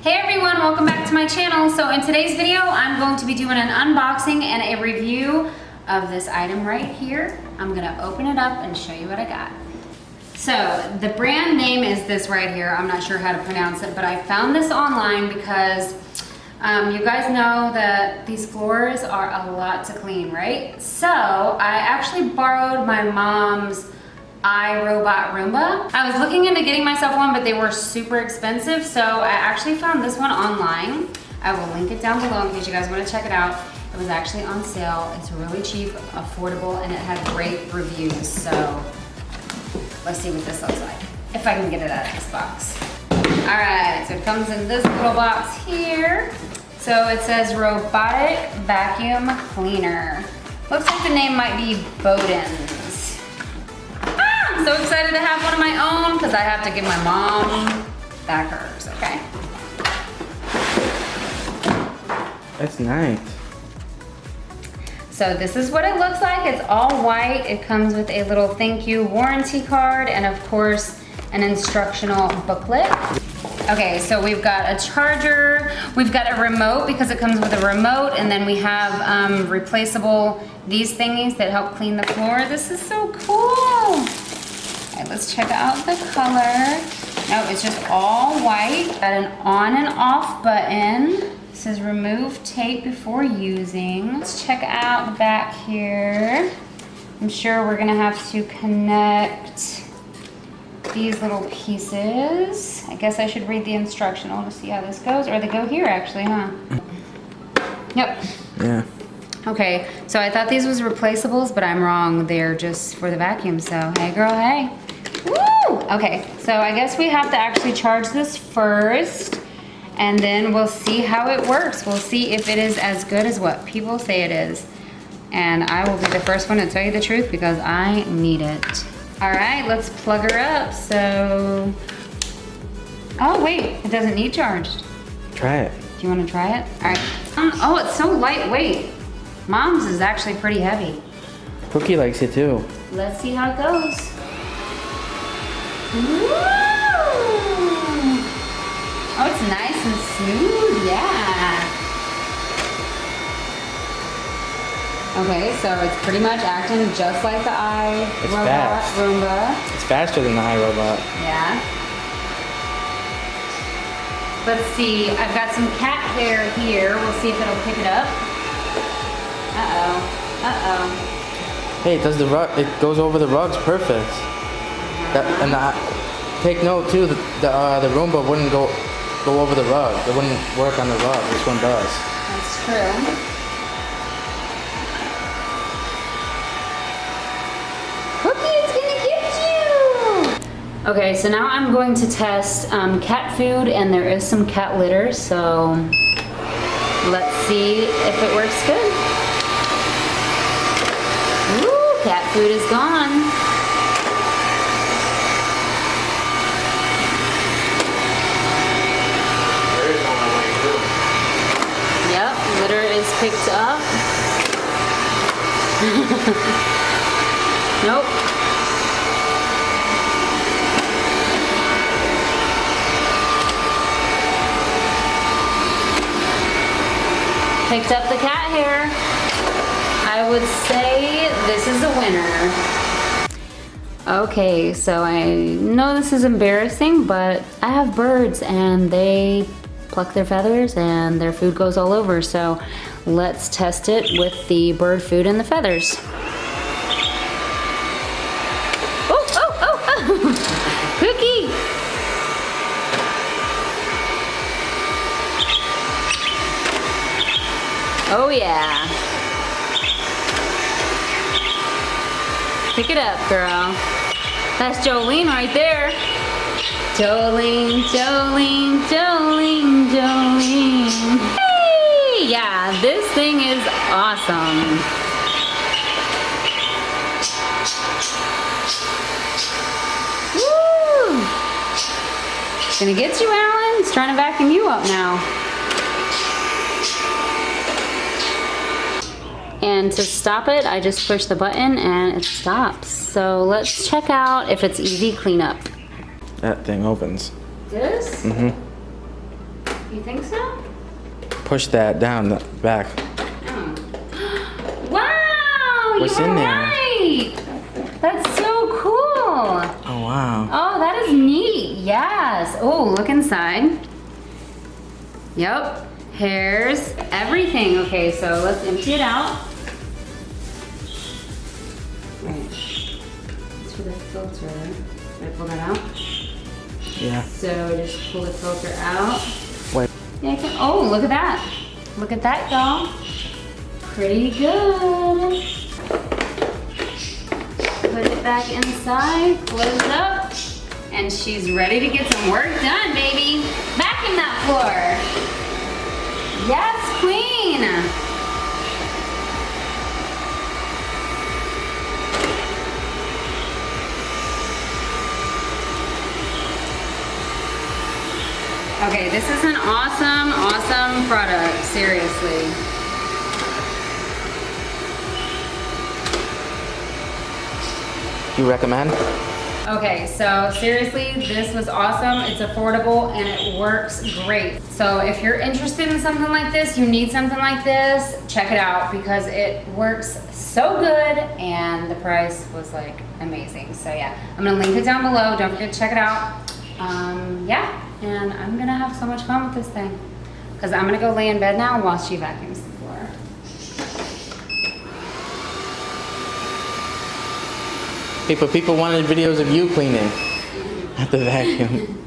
Hey everyone, welcome back to my channel. So in today's video, I'm going to be doing an unboxing and a review of this item right here. I'm gonna open it up and show you what I got. So the brand name is this right here. I'm not sure how to pronounce it, but I found this online because you guys know that these floors are a lot to clean, right? So I actually borrowed my mom's iRobot Roomba. I was looking into getting myself one, but they were super expensive, so I actually found this one online. I will link it down below in case you guys want to check it out. It was actually on sale. It's really cheap, affordable, and it had great reviews. So let's see what this looks like, if I can get it out of this box. All right, so it comes in this little box here. So it says robotic vacuum cleaner. Looks like the name might be BEAUDENS. I'm so excited to have one of my own because I have to give my mom back hers, okay? That's nice. So this is what it looks like. It's all white. It comes with a little thank you warranty card and of course an instructional booklet. Okay, so we've got a charger, we've got a remote because it comes with a remote, and then we have replaceable these thingies that help clean the floor. This is so cool. Okay, let's check out the color. No, it's just all white. Got an on and off button. It says remove tape before using. Let's check out the back here. I'm sure we're gonna have to connect these little pieces. I guess I should read the instructional to see how this goes, or they go here actually, huh? Yep. Yeah. Okay, so I thought these was replaceables, but I'm wrong. They're just for the vacuum, so hey girl, hey. Woo! Okay, so I guess we have to actually charge this first, and then we'll see how it works. We'll see if it is as good as what people say it is. And I will be the first one to tell you the truth because I need it. All right, let's plug her up. So, oh wait, it doesn't need charged. Try it. Do you want to try it? All right. Oh, it's so lightweight. Mom's is actually pretty heavy. Cookie likes it too. Let's see how it goes. Woo! Oh, it's nice and smooth, yeah. Okay, so it's pretty much acting just like the iRobot Roomba. It's faster than the iRobot. Yeah. Let's see, I've got some cat hair here. We'll see if it'll pick it up. Uh-oh, uh-oh. Hey, it does the rug, it goes over the rugs perfect. Take note too, the Roomba wouldn't go over the rug. It wouldn't work on the rug. This one does. That's true. Cookie, it's gonna get you! Okay, so now I'm going to test cat food, and there is some cat litter, so let's see if it works good. Woo, cat food is gone. Yep, litter is picked up. Nope. Picked up the cat hair. I would say this is a winner. Okay, so I know this is embarrassing, but I have birds and they pluck their feathers and their food goes all over. So let's test it with the bird food and the feathers. Oh, oh, oh, oh. Cookie. Oh yeah. Pick it up, girl. That's Jolene right there. Jolene, Jolene, Jolene, Jolene. Hey! Yeah, this thing is awesome. Woo! It's gonna get you, Alan. It's trying to vacuum you up now. And to stop it, I just push the button and it stops. So let's check out if it's easy cleanup. That thing opens. This? Mm-hmm. You think so? Push that down the back. Oh. Wow! What's you in were there? right! That's so cool! Oh wow. Oh, that is neat. Yes. Oh, look inside. Yep. Hairs, everything. Okay, so let's empty it out. Right. It's for the filter. Did I pull that out? Yeah. So just pull the filter out. Wait. Yeah, oh, look at that. Look at that, y'all. Pretty good. Put it back inside, close up, and she's ready to get some work done, baby. Vacuum that floor. Yes, queen. Okay, this is an awesome, awesome product, seriously. You recommend? Okay, so seriously, this was awesome. It's affordable and it works great. So if you're interested in something like this, you need something like this, check it out because it works so good and the price was like amazing. So yeah, I'm gonna link it down below. Don't forget to check it out. Yeah, and I'm gonna have so much fun with this thing because I'm gonna go lay in bed now while she vacuums the floor. People wanted videos of you cleaning at the vacuum.